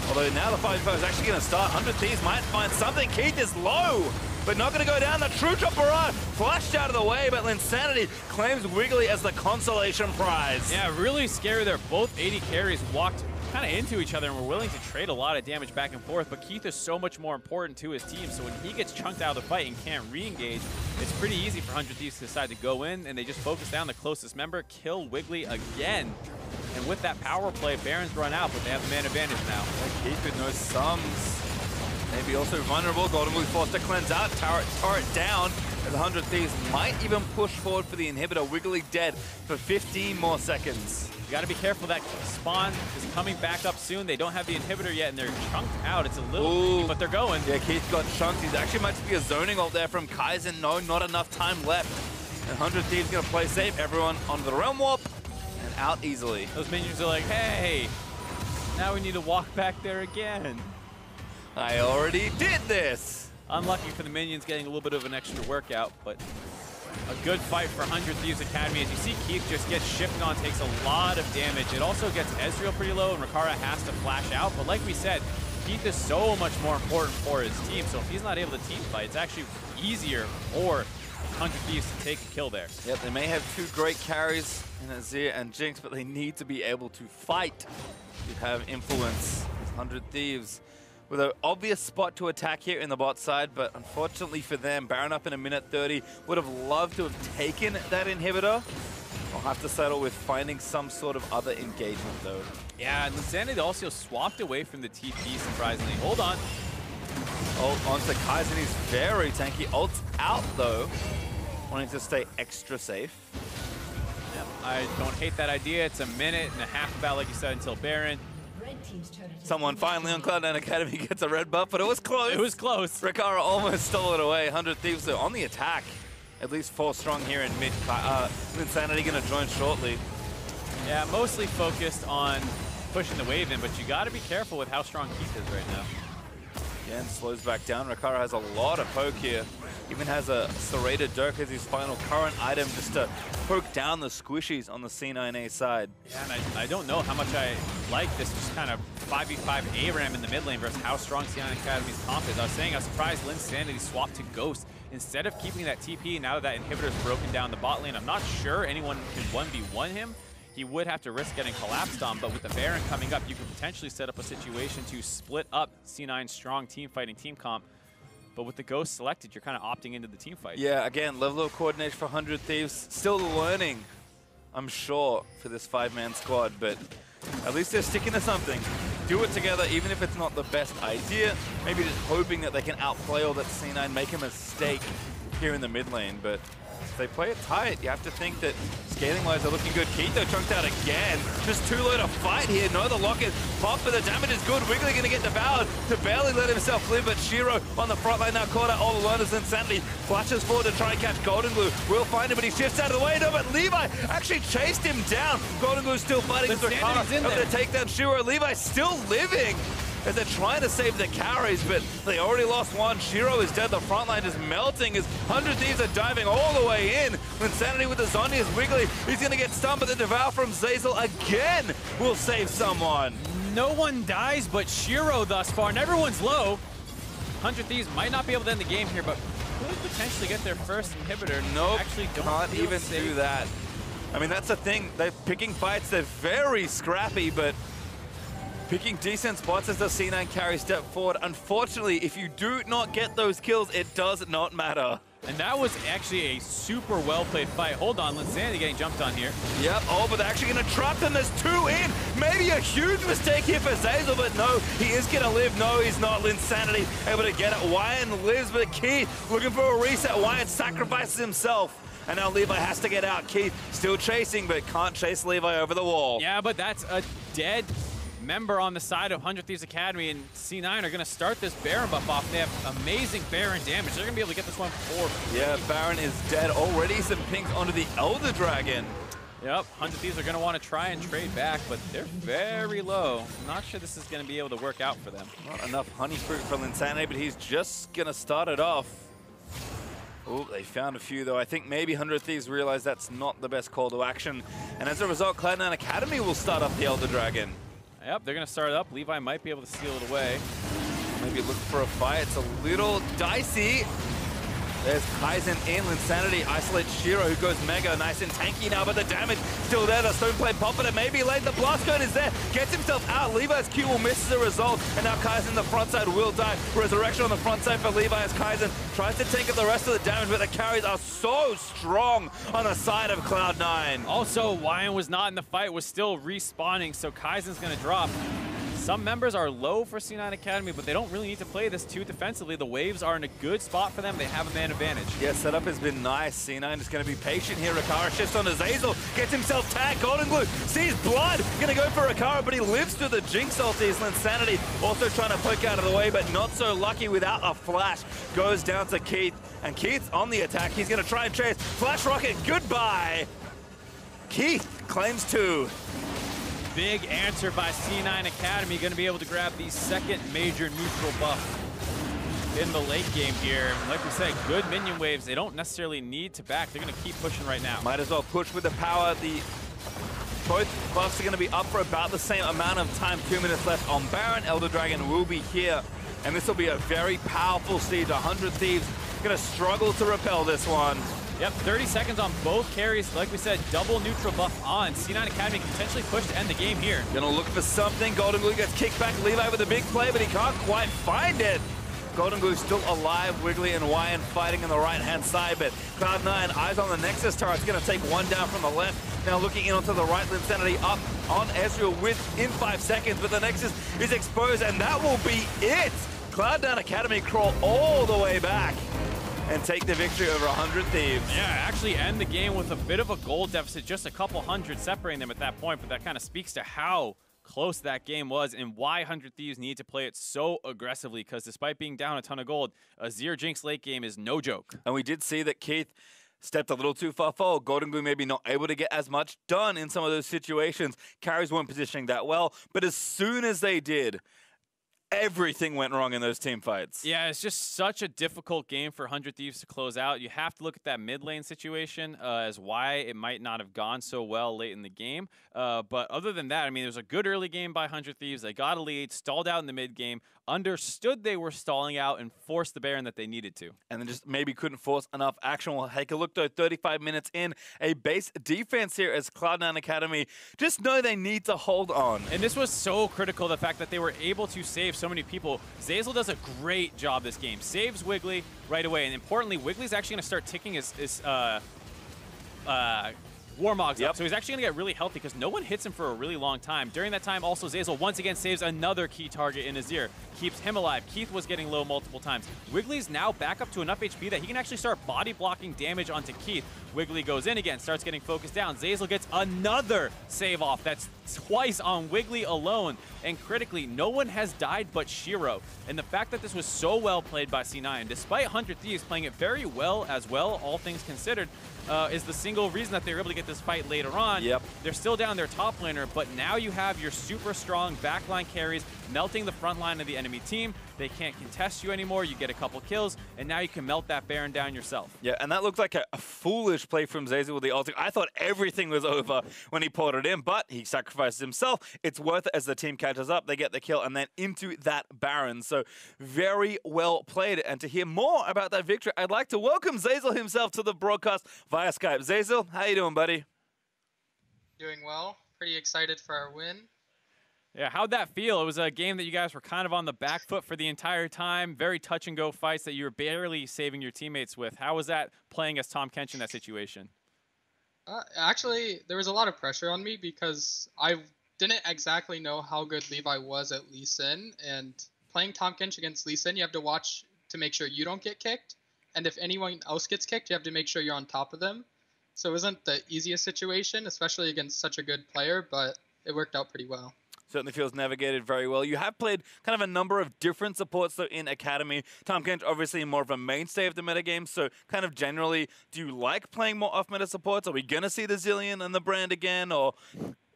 Although now the 5v5 is actually going to start. 100 Thieves might find something. Keith is low, but not going to go down. The True Chop Barrage flashed out of the way, but Linsanity claims Wiggly as the consolation prize. Yeah, really scary there. Both 80 carries walked kind of into each other and were willing to trade a lot of damage back and forth, but Keith is so much more important to his team, so when he gets chunked out of the fight and can't re-engage, it's pretty easy for 100 Thieves to decide to go in, and they just focus down the closest member, kill Wiggly again. And with that power play, Baron's run out, but they have the man advantage now. Keith with no sums. Maybe also vulnerable. Golden Glue forced to cleanse out. Turret down. As 100 Thieves might even push forward for the inhibitor. Wiggly dead for 15 more seconds. You gotta be careful. That spawn is coming back up soon. They don't have the inhibitor yet, and they're chunked out. It's a little tricky, but they're going. Yeah, Keith got chunked. He's actually might be a zoning ult there from Kaizen. No, not enough time left. And 100 Thieves gonna play safe. Everyone onto the Realm Warp and out easily. Those minions are like, hey, now we need to walk back there again. I already did this. Unlucky for the minions getting a little bit of an extra workout, but a good fight for 100 Thieves Academy. As you see, Keith just gets shifted on, takes a lot of damage. It also gets Ezreal pretty low, and Rikara has to flash out. But like we said, Keith is so much more important for his team, so if he's not able to team fight, it's actually easier for 100 Thieves to take a kill there. Yep, they may have two great carries in Azir and Jinx, but they need to be able to fight to have influence. 100 Thieves with an obvious spot to attack here in the bot side, but unfortunately for them, Baron up in a minute 30. Would have loved to have taken that inhibitor. I'll have to settle with finding some sort of other engagement though. Yeah, and Linsanity also swapped away from the TP, surprisingly. Hold on. Ult onto Kaizen, he's very tanky. Ult's out though, wanting to stay extra safe. Yep, I don't hate that idea. It's a minute and a half about, like you said, until Baron. Someone finally on Cloud9 Academy gets a red buff, but it was close. It was close. Rikara almost stole it away. 100 Thieves though on the attack. At least 4 strong here in mid. Linsanity gonna join shortly. Yeah, mostly focused on pushing the wave in, but you gotta be careful with how strong Keith is right now. Again, slows back down. Rikara has a lot of poke here. Even has a serrated Dirk as his final current item just to poke down the squishies on the C9A side. Yeah, and I don't know how much I like this just kind of 5v5 ARAM in the mid lane versus how strong C9A Academy's comp is. I was saying I was surprised Linsanity swapped to Ghost instead of keeping that TP. Now that inhibitor's broken down the bot lane, I'm not sure anyone can 1v1 him. He would have to risk getting collapsed on, but with the Baron coming up, you could potentially set up a situation to split up C9's strong team fighting team comp. But with the Ghost selected, you're kind of opting into the team fight. Yeah, again, level of coordination for 100 Thieves. Still learning, I'm sure, for this 5-man squad, but at least they're sticking to something. Do it together, even if it's not the best idea. Maybe just hoping that they can outplay or that C9 make a mistake here in the mid lane, but if they play it tight, you have to think that scaling-wise they're looking good. Keith, though, chunked out again. Just too low to fight here. No, the lock-in pop, but the damage is good. Wiggly going to get devoured to barely let himself live, but Shiro on the front line now caught out all alone as Insanity flashes forward to try and catch Golden Glue. Will find him, but he shifts out of the way. No, but Levi actually chased him down. Golden Glue still fighting with Rakara. Able to take down Shiro. Levi still living as they're trying to save the carries, but they already lost one. Shiro is dead. The front line is melting as 100 Thieves are diving all the way in. Insanity with the zombie is Wiggly. He's going to get stunned, but the Devour from Zeyzal again will save someone. No one dies but Shiro thus far, and everyone's low. 100 Thieves might not be able to end the game here, but could potentially get their first inhibitor. Nope, actually can't even do that. I mean, that's the thing. They're picking fights. They're very scrappy, but picking decent spots as the C9 carry step forward. Unfortunately, if you do not get those kills, it does not matter. And that was actually a super well-played fight. Hold on, Linsanity getting jumped on here. Yep, oh, but they're actually going to trap them. There's two in. Maybe a huge mistake here for Zeyzal, but no, he is going to live. No, he's not. Linsanity able to get it. Wyan lives, but Keith looking for a reset. Wyan sacrifices himself. And now Levi has to get out. Keith still chasing, but can't chase Levi over the wall. Yeah, but that's a dead member on the side of 100 Thieves Academy, and C9 are going to start this Baron buff off. They have amazing Baron damage. They're going to be able to get this one for free. Yeah, Baron is dead already. Some pings onto the Elder Dragon. Yep, 100 Thieves are going to want to try and trade back, but they're very low. I'm not sure this is going to be able to work out for them. Not enough honey fruit for Linsanity, but he's just going to start it off. Oh, they found a few, though. I think maybe 100 Thieves realize that's not the best call to action. And as a result, Cloud9 Academy will start up the Elder Dragon. Yep, they're going to start it up. Levi might be able to steal it away. Maybe look for a fight. It's a little dicey. There's Kaizen in. Linsanity isolates Shiro, who goes mega. Nice and tanky now, but the damage still there. The stone plate popping it. Maybe late. The blast cone is there. Gets himself out. Levi's Q will miss as a result. And now Kaizen the front side will die. Resurrection on the front side for Levi as Kaizen tries to take up the rest of the damage, but the carries are so strong on the side of Cloud9. Also, Wyan was not in the fight, was still respawning, so Kaizen's going to drop. Some members are low for C9 Academy, but they don't really need to play this too defensively. The waves are in a good spot for them. They have a man advantage. Yeah, setup has been nice. C9 is going to be patient here. Rakara shifts onto Zeyzal, gets himself tagged. Golden Glue sees blood. Going to go for Rakara, but he lives through the Jinx ulti. Linsanity also trying to poke out of the way, but not so lucky without a flash. Goes down to Keith, and Keith's on the attack. He's going to try and chase. Flash Rocket, goodbye. Keith claims 2. Big answer by C9 Academy, going to be able to grab the second major neutral buff in the late game here. Like we said, good minion waves. They don't necessarily need to back. They're going to keep pushing right now. Might as well push with the power. Both buffs are going to be up for about the same amount of time. 2 minutes left on Baron. Elder Dragon will be here, and this will be a very powerful siege. 100 Thieves going to struggle to repel this one. Yep, 30 seconds on both carries. Like we said, double neutral buff on. C9 Academy can potentially push to end the game here. Gonna look for something. Golden Glue gets kicked back. Levi with a big play, but he can't quite find it. Golden Glue still alive. Wiggly and Wyan fighting on the right-hand side, but Cloud9 eyes on the Nexus tower. It's gonna take one down from the left. Now looking in onto the right, Linsanity up on Ezreal within 5 seconds, but the Nexus is exposed, and that will be it. Cloud9 Academy crawl all the way back and take the victory over 100 Thieves. Yeah, actually end the game with a bit of a goal deficit, just a couple hundred separating them at that point, but that kind of speaks to how close that game was and why 100 Thieves need to play it so aggressively, because despite being down a ton of gold, a Zero Jinx late game is no joke. And we did see that Keith stepped a little too far forward. Golden Glue maybe not able to get as much done in some of those situations. Carries weren't positioning that well, but as soon as they did, everything went wrong in those team fights. Yeah, it's just such a difficult game for 100 Thieves to close out. You have to look at that mid lane situation as why it might not have gone so well late in the game. But other than that, I mean, there's a good early game by 100 Thieves. They got a lead, stalled out in the mid game, understood they were stalling out, and forced the Baron that they needed to. And then just maybe couldn't force enough action. We'll take a look, though, 35 minutes in. A base defense here as Cloud9 Academy just know they need to hold on. And this was so critical, the fact that they were able to save so many people. Zeyzal does a great job this game. Saves Wiggly right away. And importantly, Wiggly's actually going to start ticking his Warmog's up. So he's actually going to get really healthy because no one hits him for a really long time. During that time, also, Zeyzal once again saves another key target in Azir. keeps him alive. Keith was getting low multiple times. Wiggly's now back up to enough HP that he can actually start body blocking damage onto Keith. Wiggly goes in again, starts getting focused down. Zeyzal gets another save off. That's twice on Wiggly alone. And critically, no one has died but Shiro. And the fact that this was so well played by C9, despite 100 Thieves playing it very well as well, all things considered, is the single reason that they were able to get this fight later on. Yep. They're still down their top laner, but now you have your super strong backline carries melting the front line of the enemy team. They can't contest you anymore. You get a couple kills, and now you can melt that Baron down yourself. Yeah, and that looked like a foolish play from Zeyzal with the ulti. I thought everything was over when he pulled it in, but he sacrifices himself. It's worth it as the team catches up. They get the kill, and then into that Baron. So very well played. And to hear more about that victory, I'd like to welcome Zeyzal himself to the broadcast via Skype. Zeyzal, how you doing, buddy? Doing well. Pretty excited for our win. Yeah, how'd that feel? It was a game that you guys were kind of on the back foot for the entire time. Very touch-and-go fights that you were barely saving your teammates with. How was that playing as Tahm Kench in that situation? Actually, there was a lot of pressure on me because I didn't exactly know how good Levi was at Lee Sin. And playing Tahm Kench against Lee Sin, you have to watch to make sure you don't get kicked. And if anyone else gets kicked, you have to make sure you're on top of them. So it wasn't the easiest situation, especially against such a good player, but it worked out pretty well. Certainly feels navigated very well. You have played kind of a number of different supports though in Academy. Tahm Kench obviously more of a mainstay of the metagame, so kind of generally, do you like playing more off-meta supports? Are we going to see the Zillion and the Brand again, or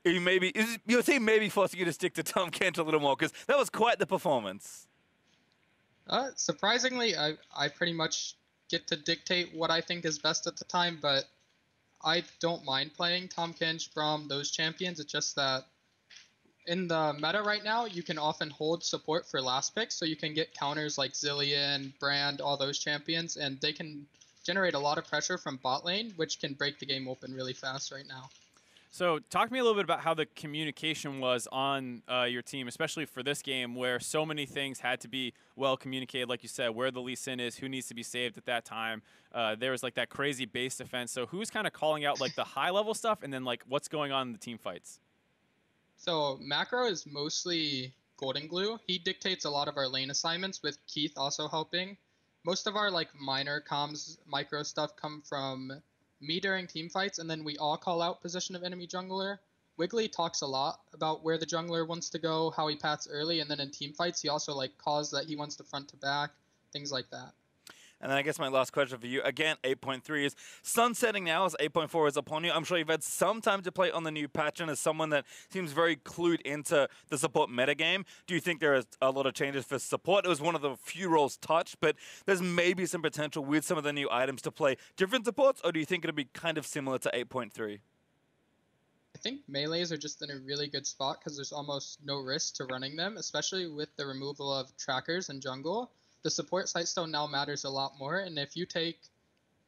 are you maybe, is your team maybe forcing you to stick to Tahm Kench a little more? Because that was quite the performance. Surprisingly, I pretty much get to dictate what I think is best at the time, but I don't mind playing Tahm Kench, Braum, those champions. It's just that in the meta right now, you can often hold support for last pick, so you can get counters like Zillion, Brand, all those champions, and they can generate a lot of pressure from bot lane, which can break the game open really fast right now. So talk to me a little bit about how the communication was on your team, especially for this game where so many things had to be well communicated, like you said, where the Lee Sin is, who needs to be saved at that time. There was like that crazy base defense. So who's kind of calling out like the high level stuff and then like what's going on in the team fights? So Macro is mostly Golden Glue. He dictates a lot of our lane assignments, with Keith also helping. Most of our like minor comms, micro stuff come from me during team fights, and then we all call out position of enemy jungler. Wiggly talks a lot about where the jungler wants to go, how he paths early, and then in team fights he also like calls that he wants to front to back, things like that. And then I guess my last question for you, again, 8.3 is sunsetting now as 8.4 is upon you. I'm sure you've had some time to play on the new patch, and as someone that seems very clued into the support metagame, do you think there is a lot of changes for support? It was one of the few roles touched, but there's maybe some potential with some of the new items to play different supports, or do you think it'll be kind of similar to 8.3? I think melees are just in a really good spot because there's almost no risk to running them, especially with the removal of trackers in jungle. The support Sightstone now matters a lot more, and if you take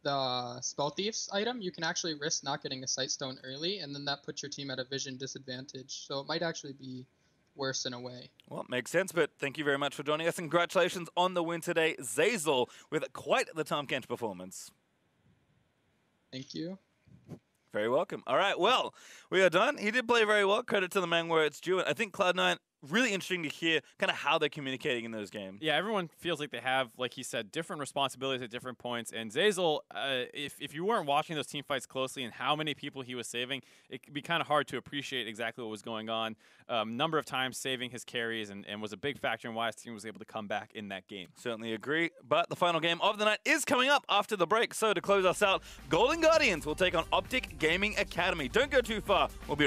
the Spell Thieves item, you can actually risk not getting a Sightstone early, and then that puts your team at a vision disadvantage. So it might actually be worse in a way. Well, it makes sense, but thank you very much for joining us. Congratulations on the win today, Zeyzal, with quite the Tahm Kench performance. Thank you. Very welcome. All right, well, we are done. He did play very well. Credit to the man where it's due. And I think Cloud9, really interesting to hear kind of how they're communicating in those games. Yeah, everyone feels like they have, like he said, different responsibilities at different points. And Zeyzal, if you weren't watching those team fights closely and how many people he was saving, it could be kind of hard to appreciate exactly what was going on. Number of times saving his carries and was a big factor in why his team was able to come back in that game. Certainly agree. But the final game of the night is coming up after the break. So to close us out, Golden Guardians will take on Optic Gaming Academy. Don't go too far. We'll be right back.